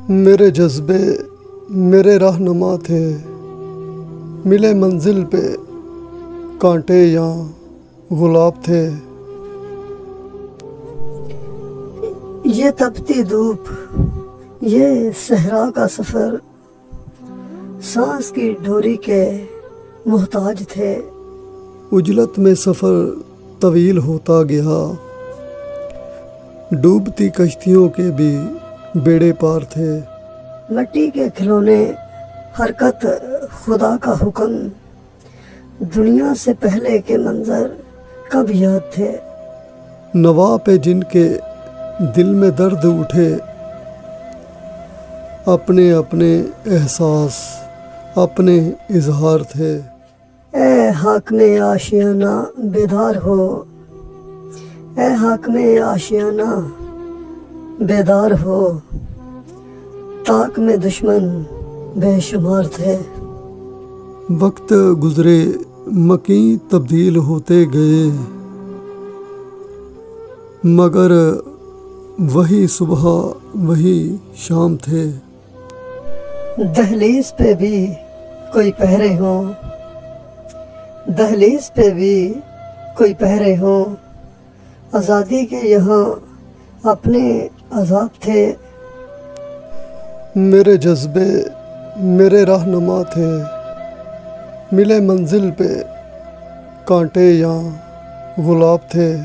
میرے جذبے میرے رہنما تھے، ملے منزل پہ کانٹے یا گلاب تھے۔ یہ تپتی دھوپ، یہ صحرا کا سفر، سانس کی ڈوری کے محتاج تھے۔ اجلت میں سفر طویل ہوتا گیا، ڈوبتی کشتیوں کے بھی بیڑے پار تھے۔ مٹی کے کھلونے، حرکت خدا کا حکم، دنیا سے پہلے کے منظر کب یاد تھے۔ نوا پہ جن کے دل میں درد اٹھے، اپنے اپنے احساس اپنے اظہار تھے۔ اے حاکم آشیانہ بیدار ہو، اے حاکم آشیانہ بیدار ہو، طاق میں دشمن بے شمار تھے۔ وقت گزرے مکیں تبدیل ہوتے گئے، مگر وہی صبح وہی شام تھے۔ دہلیز پہ بھی کوئی پہرے ہوں، دہلیز پہ بھی کوئی پہرے ہوں، آزادی کے یہاں اپنے عذاب تھے۔ میرے جذبے میرے رہنما تھے، ملے منزل پہ کانٹے یا گلاب تھے۔